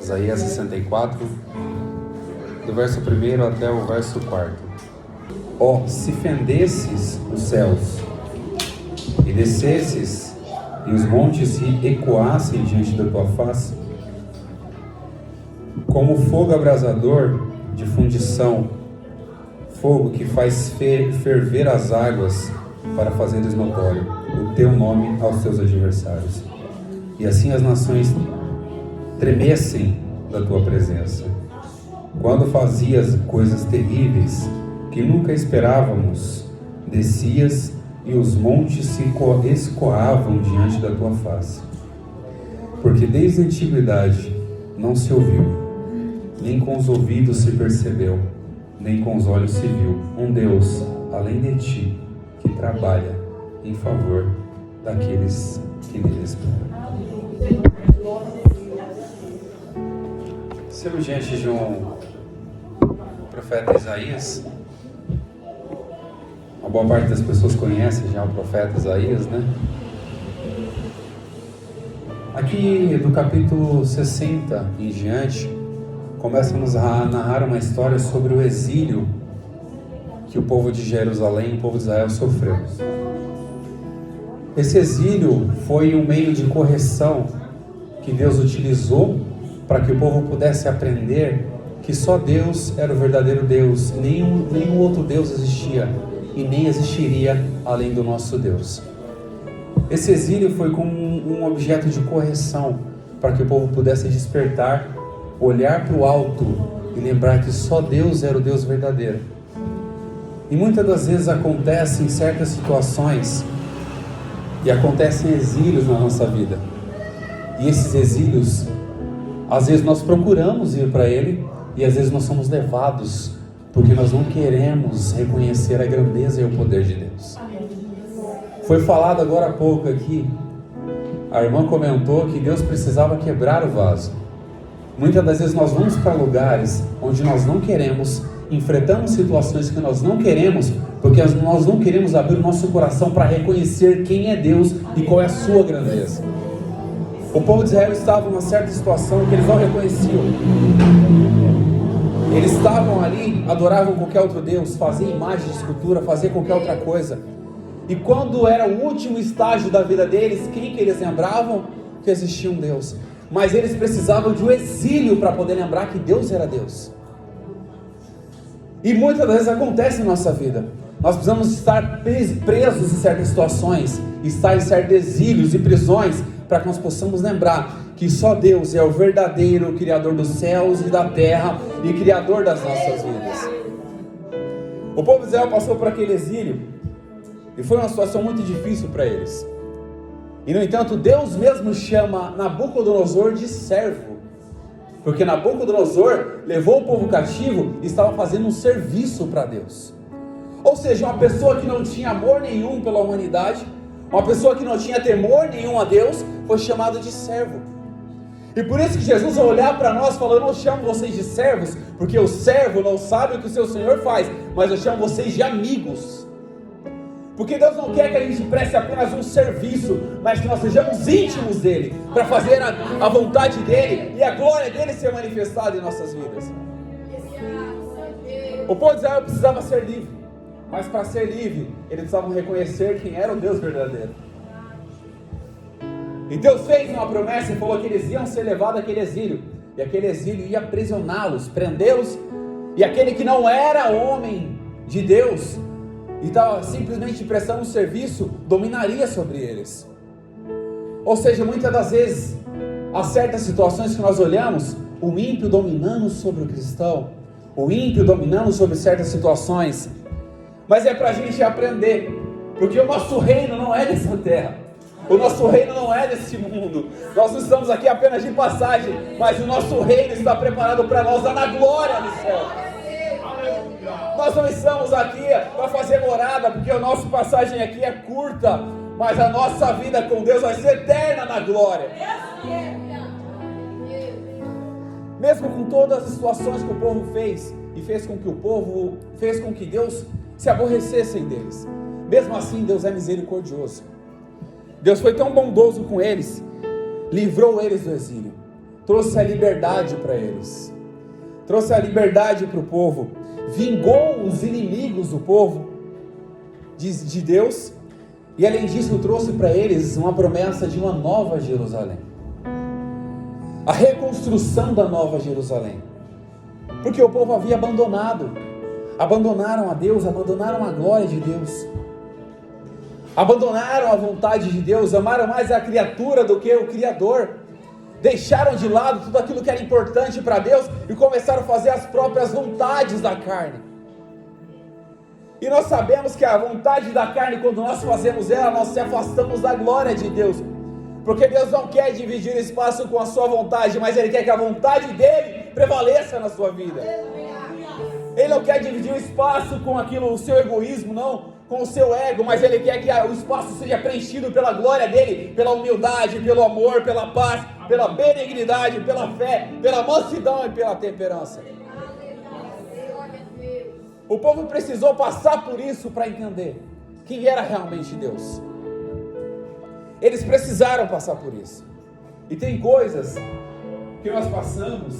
Isaías 64, do verso 1 até o verso 4. Ó, se fendesses os céus, e descesses, e os montes se ecoassem diante da tua face, como fogo abrasador de fundição, fogo que faz ferver as águas para fazeres notório o teu nome aos teus adversários. E assim as nações tremessem da tua presença. Quando fazias coisas terríveis que nunca esperávamos, descias e os montes se escoavam diante da tua face. Porque desde a antiguidade não se ouviu, nem com os ouvidos se percebeu, nem com os olhos se viu um Deus além de ti, que trabalha em favor daqueles que nele esperam. Estamos diante de um profeta Isaías. Uma boa parte das pessoas conhece já o profeta Isaías, né? Aqui do capítulo 60 em diante, começa a nos narrar uma história sobre o exílio que o povo de Jerusalém, o povo de Israel sofreu. Esse exílio foi um meio de correção que Deus utilizou para que o povo pudesse aprender que só Deus era o verdadeiro Deus, nenhum outro Deus existia e nem existiria além do nosso Deus. Esse exílio foi como um objeto de correção para que o povo pudesse despertar, olhar para o alto e lembrar que só Deus era o Deus verdadeiro. E muitas das vezes acontecem certas situações e acontecem exílios na nossa vida. E esses exílios, às vezes nós procuramos ir para ele e às vezes nós somos levados porque nós não queremos reconhecer a grandeza e o poder de Deus. Foi falado agora há pouco aqui, a irmã comentou que Deus precisava quebrar o vaso. Muitas das vezes nós vamos para lugares onde nós não queremos, enfrentamos situações que nós não queremos, porque nós não queremos abrir o nosso coração para reconhecer quem é Deus e qual é a sua grandeza. O povo de Israel estava em uma certa situação que eles não reconheciam. Eles estavam ali, adoravam qualquer outro Deus, faziam imagem de escultura, faziam qualquer outra coisa. E quando era o último estágio da vida deles, quem que eles lembravam? Que existia um Deus. Mas eles precisavam de um exílio para poder lembrar que Deus era Deus. E muitas vezes acontece em nossa vida. Nós precisamos estar presos em certas situações, estar em certos exílios e prisões, para que nós possamos lembrar que só Deus é o verdadeiro Criador dos céus e da terra e Criador das nossas vidas. O povo de Israel passou por aquele exílio e foi uma situação muito difícil para eles. E no entanto, Deus mesmo chama Nabucodonosor de servo, porque Nabucodonosor levou o povo cativo e estava fazendo um serviço para Deus. Ou seja, uma pessoa que não tinha amor nenhum pela humanidade, uma pessoa que não tinha temor nenhum a Deus, foi chamado de servo. E por isso que Jesus vai olhar para nós e falar: eu não chamo vocês de servos, porque o servo não sabe o que o seu Senhor faz, mas eu chamo vocês de amigos. Porque Deus não quer que a gente preste apenas um serviço, mas que nós sejamos íntimos dEle, para fazer a vontade dEle e a glória dEle ser manifestada em nossas vidas. O povo de Israel precisava ser livre, mas para ser livre, eles precisavam reconhecer quem era o Deus verdadeiro. E Deus fez uma promessa e falou que eles iam ser levados àquele exílio, e aquele exílio ia aprisioná-los, prendê-los, e aquele que não era homem de Deus e estava simplesmente prestando um serviço, dominaria sobre eles. Ou seja, muitas das vezes, há certas situações que nós olhamos, o ímpio dominando sobre o cristão, o ímpio dominando sobre certas situações, mas é para a gente aprender, porque o nosso reino não é dessa terra, o nosso reino não é desse mundo, nós não estamos aqui apenas de passagem, mas o nosso reino está preparado para nós lá na glória do céu. Nós não estamos aqui para fazer morada, porque a nossa passagem aqui é curta, mas a nossa vida com Deus vai ser eterna na glória. Mesmo com todas as situações que o povo fez, e fez com que Deus se aborrecessem deles, mesmo assim Deus é misericordioso. Deus foi tão bondoso com eles, livrou eles do exílio, trouxe a liberdade para eles, trouxe a liberdade para o povo, vingou os inimigos do povo de Deus, e além disso trouxe para eles uma promessa de uma nova Jerusalém, a reconstrução da nova Jerusalém, porque o povo havia abandonaram a Deus, abandonaram a glória de Deus, abandonaram a vontade de Deus, amaram mais a criatura do que o Criador, deixaram de lado tudo aquilo que era importante para Deus e começaram a fazer as próprias vontades da carne. E nós sabemos que a vontade da carne, quando nós fazemos ela, nós se afastamos da glória de Deus, porque Deus não quer dividir espaço com a sua vontade, mas Ele quer que a vontade dEle prevaleça na sua vida. Ele não quer dividir o espaço com aquilo, o seu egoísmo, não, com o seu ego, mas Ele quer que o espaço seja preenchido pela glória dEle, pela humildade, pelo amor, pela paz, pela benignidade, pela fé, pela mansidão e pela temperança. O povo precisou passar por isso para entender quem era realmente Deus. Eles precisaram passar por isso. E tem coisas que nós passamos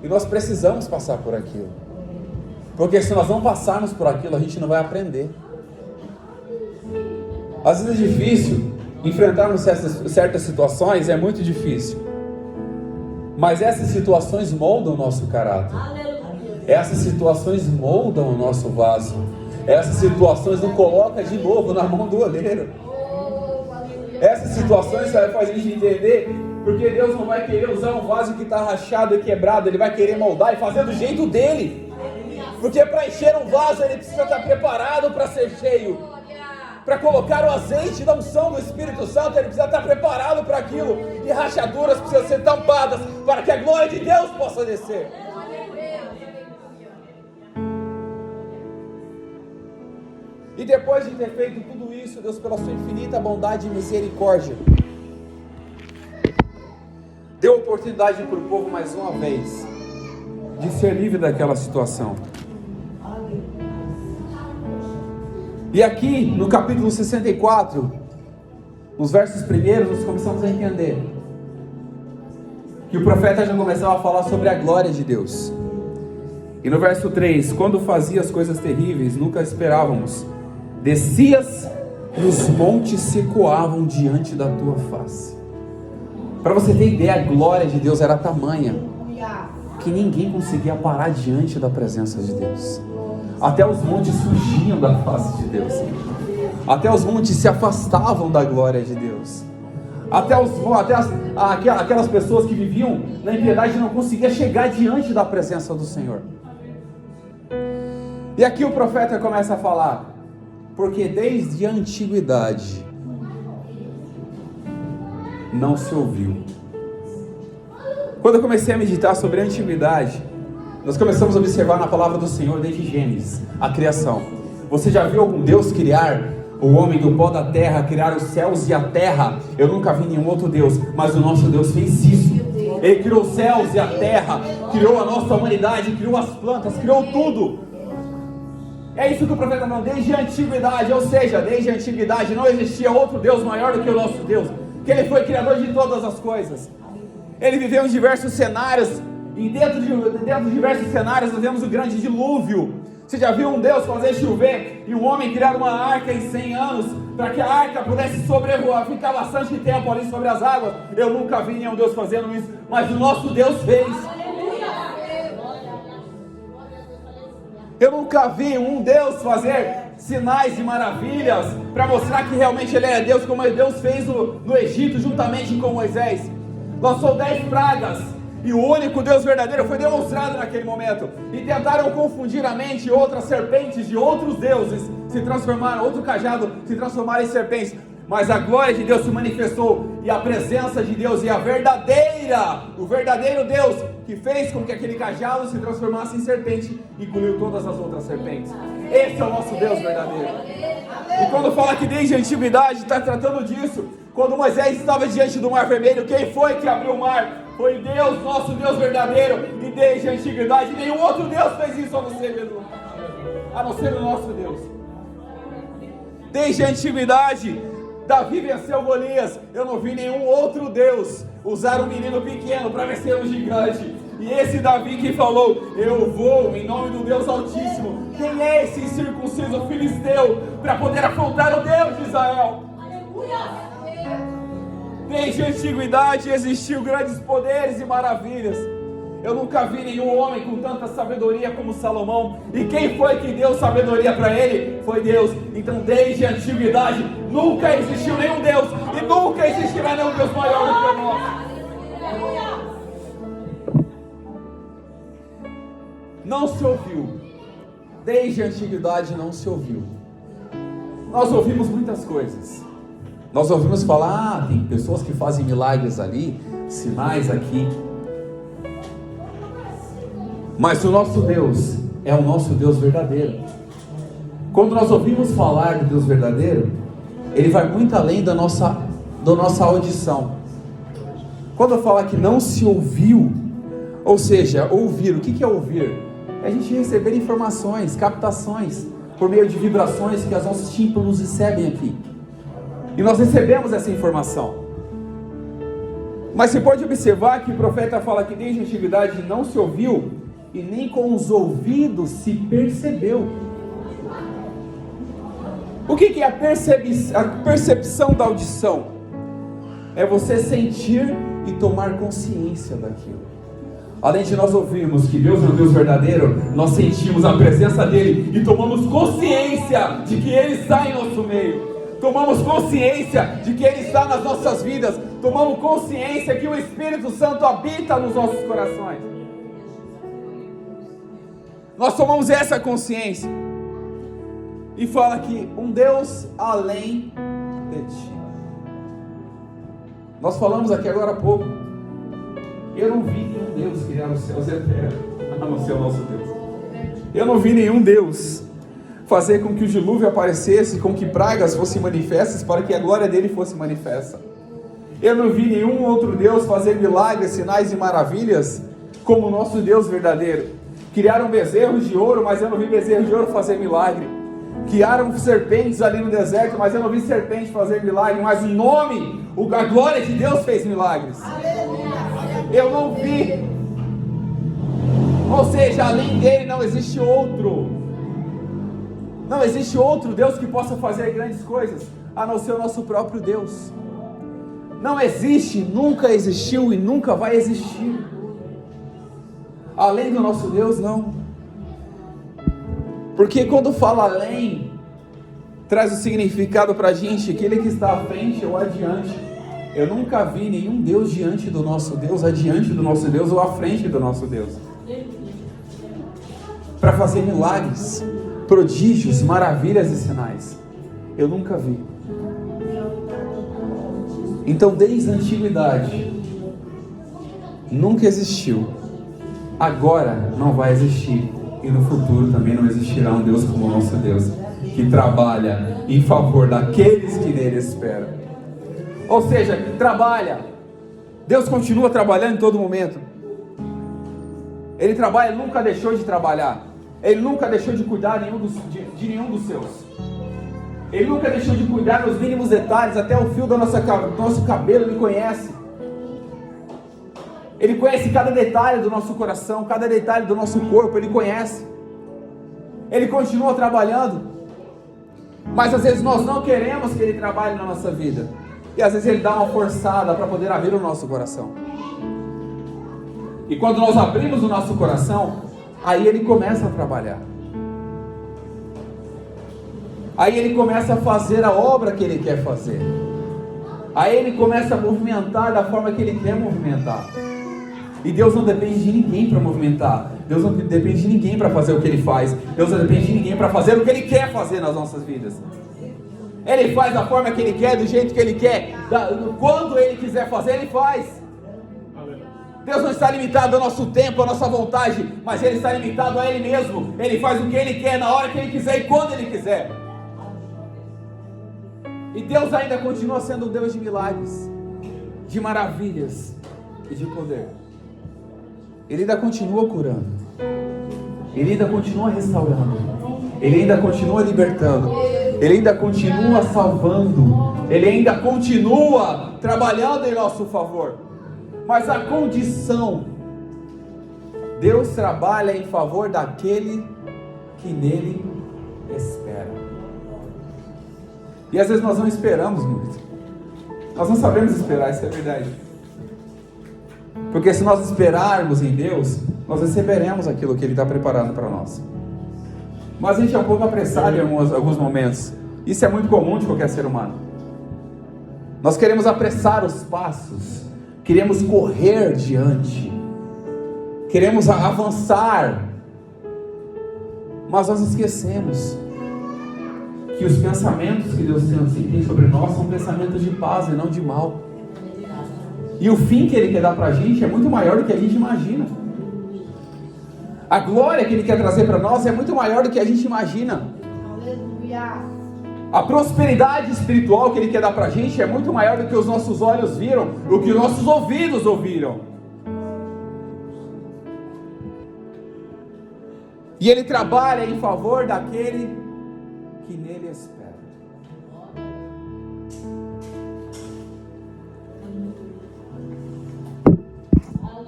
e nós precisamos passar por aquilo, porque se nós não passarmos por aquilo, a gente não vai aprender. Às vezes é difícil enfrentarmos certas situações, é muito difícil, mas essas situações moldam o nosso caráter, essas situações moldam o nosso vaso, essas situações não colocam de novo na mão do oleiro. Essas situações fazem a gente entender porque Deus não vai querer usar um vaso que está rachado e quebrado, Ele vai querer moldar e fazer do jeito dEle, porque para encher um vaso Ele precisa estar preparado para ser cheio, para colocar o azeite da unção do Espírito Santo Ele precisa estar preparado para aquilo, e rachaduras precisam ser tampadas para que a glória de Deus possa descer. E depois de ter feito tudo isso, Deus, pela sua infinita bondade e misericórdia, deu oportunidade para o povo mais uma vez de ser livre daquela situação. E aqui no capítulo 64, nos versos primeiros, nós começamos a entender que o profeta já começava a falar sobre a glória de Deus. E no verso 3, quando fazias coisas terríveis, nunca esperávamos, descias e os montes se ecoavam diante da tua face. Para você ter ideia, a glória de Deus era tamanha que ninguém conseguia parar diante da presença de Deus. Até os montes fugiam da face de Deus, até os montes se afastavam da glória de Deus, aquelas pessoas que viviam na impiedade não conseguiam chegar diante da presença do Senhor. E aqui o profeta começa a falar, porque desde a antiguidade não se ouviu. Quando eu comecei a meditar sobre a antiguidade, nós começamos a observar na palavra do Senhor desde Gênesis, a criação. Você já viu algum Deus criar o homem do pó da terra, criar os céus e a terra? Eu nunca vi nenhum outro Deus, mas o nosso Deus fez isso. Ele criou os céus e a terra, criou a nossa humanidade, criou as plantas, criou tudo. É isso que o profeta falou, desde a antiguidade, ou seja, desde a antiguidade não existia outro Deus maior do que o nosso Deus, que Ele foi criador de todas as coisas. Ele viveu em diversos cenários, e dentro de diversos cenários nós vemos o grande dilúvio. Você já viu um Deus fazer chover e um homem criar uma arca em 100 anos para que a arca pudesse sobrevoar, ficar bastante tempo ali sobre as águas? Eu nunca vi nenhum Deus fazendo isso, mas o nosso Deus fez. Eu nunca vi um Deus fazer sinais e maravilhas para mostrar que realmente Ele é Deus, como Deus fez no Egito juntamente com Moisés. Lançou 10 pragas e o único Deus verdadeiro foi demonstrado naquele momento. E tentaram confundir a mente, outras serpentes de outros deuses se transformaram, outro cajado se transformaram em serpentes. Mas a glória de Deus se manifestou, e a presença de Deus e o verdadeiro Deus que fez com que aquele cajado se transformasse em serpente, engoliu todas as outras serpentes. Esse é o nosso Deus verdadeiro. E quando fala que desde a antiguidade, está tratando disso. Quando Moisés estava diante do mar vermelho, quem foi que abriu o mar? Foi Deus, nosso Deus verdadeiro. E desde a antiguidade nenhum outro Deus fez isso a não ser o nosso Deus. Desde a antiguidade, Davi venceu Golias. Eu não vi nenhum outro Deus usaram um menino pequeno para vencer um gigante. E esse Davi que falou: eu vou em nome do Deus Altíssimo. Quem é esse incircunciso filisteu para poder afrontar o Deus de Israel? Desde a antiguidade existiu grandes poderes e maravilhas. Eu nunca vi nenhum homem com tanta sabedoria como Salomão. E quem foi que deu sabedoria para ele? Foi Deus. Então desde a antiguidade nunca existiu nenhum Deus, e nunca existirá nenhum Deus maior do que o nosso. Não se ouviu. Desde a antiguidade não se ouviu. Nós ouvimos muitas coisas. Nós ouvimos falar, tem pessoas que fazem milagres ali, sinais aqui. Mas o nosso Deus é o nosso Deus verdadeiro. Quando nós ouvimos falar do Deus verdadeiro, Ele vai muito além da nossa audição. Quando eu falo que não se ouviu, ou seja, ouvir, o que é ouvir? É a gente receber informações, captações, por meio de vibrações que os nossos tímpanos recebem aqui. E nós recebemos essa informação. Mas você pode observar que o profeta fala que desde a antiguidade não se ouviu, e nem com os ouvidos se percebeu. O que é a percepção da audição? É você sentir e tomar consciência daquilo. Além de nós ouvirmos que Deus é um Deus verdadeiro, nós sentimos a presença dEle e tomamos consciência de que Ele está em nosso meio. Tomamos consciência de que Ele está nas nossas vidas. Tomamos consciência que o Espírito Santo habita nos nossos corações. Nós tomamos essa consciência. E fala que um Deus além de ti. Nós falamos aqui agora há pouco. Eu não vi nenhum Deus criar os céus e a terra, a não ser o nosso Deus. Eu não vi nenhum Deus fazer com que o dilúvio aparecesse, com que pragas fossem manifestas, para que a glória dele fosse manifesta. Eu não vi nenhum outro Deus fazer milagres, sinais e maravilhas, como o nosso Deus verdadeiro. Criaram bezerros de ouro, mas eu não vi bezerro de ouro fazer milagre. Criaram serpentes ali no deserto, mas eu não vi serpente fazer milagre. Mas o nome, a glória de Deus fez milagres. Eu não vi. Ou seja, além dele não existe outro. Não existe outro Deus que possa fazer grandes coisas, a não ser o nosso próprio Deus. Não existe, nunca existiu e nunca vai existir. Além do nosso Deus, não. Porque quando fala além, traz o significado para a gente, aquele que está à frente ou adiante. Eu nunca vi nenhum Deus diante do nosso Deus, adiante do nosso Deus ou à frente do nosso Deus. Para fazer milagres, prodígios, maravilhas e sinais. Eu nunca vi. Então, desde a antiguidade, nunca existiu. Agora não vai existir. E no futuro também não existirá um Deus como o nosso Deus, que trabalha em favor daqueles que nele esperam. Ou seja, trabalha. Deus continua trabalhando em todo momento. Ele trabalha, ele nunca deixou de trabalhar. Ele nunca deixou de cuidar de nenhum dos seus. Ele nunca deixou de cuidar dos mínimos detalhes, até o fio do nosso cabelo Ele conhece. Ele conhece cada detalhe do nosso coração, cada detalhe do nosso corpo, Ele conhece. Ele continua trabalhando. Mas às vezes nós não queremos que Ele trabalhe na nossa vida. E às vezes Ele dá uma forçada para poder abrir o nosso coração. E quando nós abrimos o nosso coração, aí Ele começa a trabalhar. Aí Ele começa a fazer a obra que Ele quer fazer. Aí Ele começa a movimentar da forma que Ele quer movimentar. E Deus não depende de ninguém para movimentar. Deus não depende de ninguém para fazer o que Ele faz. Deus não depende de ninguém para fazer o que Ele quer fazer nas nossas vidas. Ele faz da forma que Ele quer, do jeito que Ele quer. Quando Ele quiser fazer, Ele faz. Deus não está limitado ao nosso tempo, à nossa vontade, mas Ele está limitado a Ele mesmo. Ele faz o que Ele quer, na hora que Ele quiser e quando Ele quiser. E Deus ainda continua sendo um Deus de milagres, de maravilhas e de poder. Ele ainda continua curando. Ele ainda continua restaurando. Ele ainda continua libertando. Ele ainda continua salvando. Ele ainda continua trabalhando em nosso favor. Mas a condição, Deus trabalha em favor daquele que nele espera. E às vezes nós não esperamos muito. Nós não sabemos esperar, isso é verdade. Porque se nós esperarmos em Deus, nós receberemos aquilo que Ele está preparando para nós. Mas a gente é um pouco apressado em alguns momentos. Isso é muito comum de qualquer ser humano. Nós queremos apressar os passos, queremos correr diante, queremos avançar, mas nós esquecemos que os pensamentos que Deus tem sobre nós são pensamentos de paz e não de mal. E o fim que Ele quer dar para a gente é muito maior do que a gente imagina. A glória que Ele quer trazer para nós é muito maior do que a gente imagina. A prosperidade espiritual que Ele quer dar para a gente é muito maior do que os nossos olhos viram, do que os nossos ouvidos ouviram. E Ele trabalha em favor daquele que nele espera.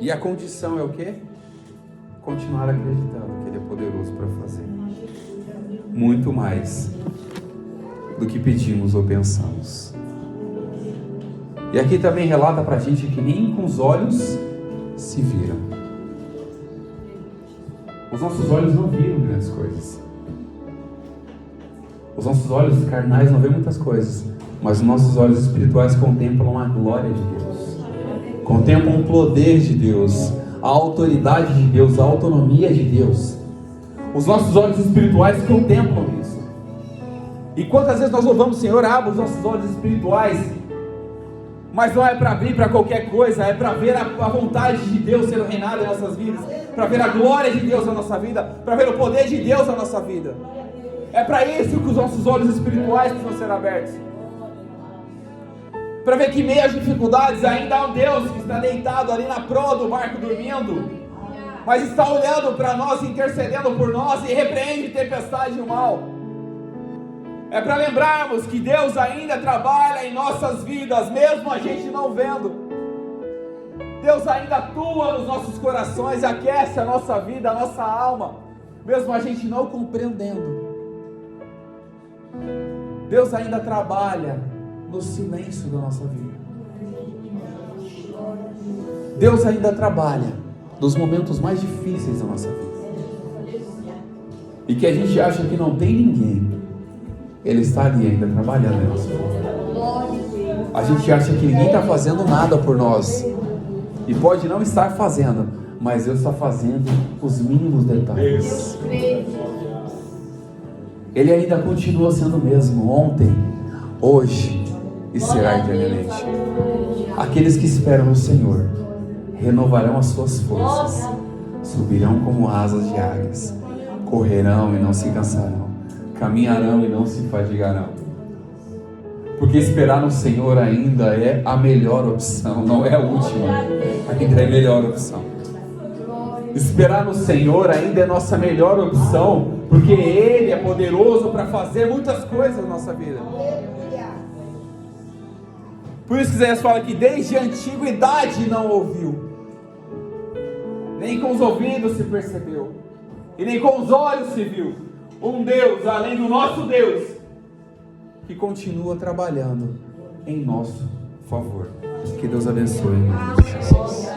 E a condição é o quê? Continuar acreditando que Ele é poderoso para fazer muito mais do que pedimos ou pensamos. E aqui também relata para a gente que nem com os olhos se viram. Os nossos olhos não viram grandes coisas. Os nossos olhos carnais não veem muitas coisas, mas os nossos olhos espirituais contemplam a glória de Deus, contemplam o poder de Deus, a autoridade de Deus, a autonomia de Deus. Os nossos olhos espirituais contemplam isso. E quantas vezes nós louvamos o Senhor, abre os nossos olhos espirituais, mas não é para abrir para qualquer coisa, é para ver a vontade de Deus sendo reinada em nossas vidas, para ver a glória de Deus na nossa vida, para ver o poder de Deus na nossa vida. É para isso que os nossos olhos espirituais precisam ser abertos, para ver que meio às dificuldades ainda há um Deus que está deitado ali na proa do barco dormindo, mas está olhando para nós, intercedendo por nós e repreende tempestade e o mal. É para lembrarmos que Deus ainda trabalha em nossas vidas, mesmo a gente não vendo. Deus ainda atua nos nossos corações, aquece a nossa vida, a nossa alma, mesmo a gente não compreendendo. Deus ainda trabalha no silêncio da nossa vida. Deus ainda trabalha nos momentos mais difíceis da nossa vida. E que a gente acha que não tem ninguém, Ele está ali ainda trabalhando em nossa vida. A gente acha que ninguém está fazendo nada por nós, e pode não estar fazendo, mas Deus está fazendo os mínimos detalhes. Ele ainda continua sendo o mesmo ontem, hoje e será eternamente. Aqueles que esperam no Senhor renovarão as suas forças, subirão como asas de águias, correrão e não se cansarão, caminharão e não se fadigarão. Porque esperar no Senhor ainda é a melhor opção, não é a última, ainda é a melhor opção. Esperar no Senhor ainda é nossa melhor opção, porque Ele é poderoso para fazer muitas coisas na nossa vida. Por isso que Isaías fala que desde a antiguidade não ouviu, nem com os ouvidos se percebeu, e nem com os olhos se viu um Deus além do nosso Deus, que continua trabalhando em nosso favor. Que Deus abençoe em nome de Jesus.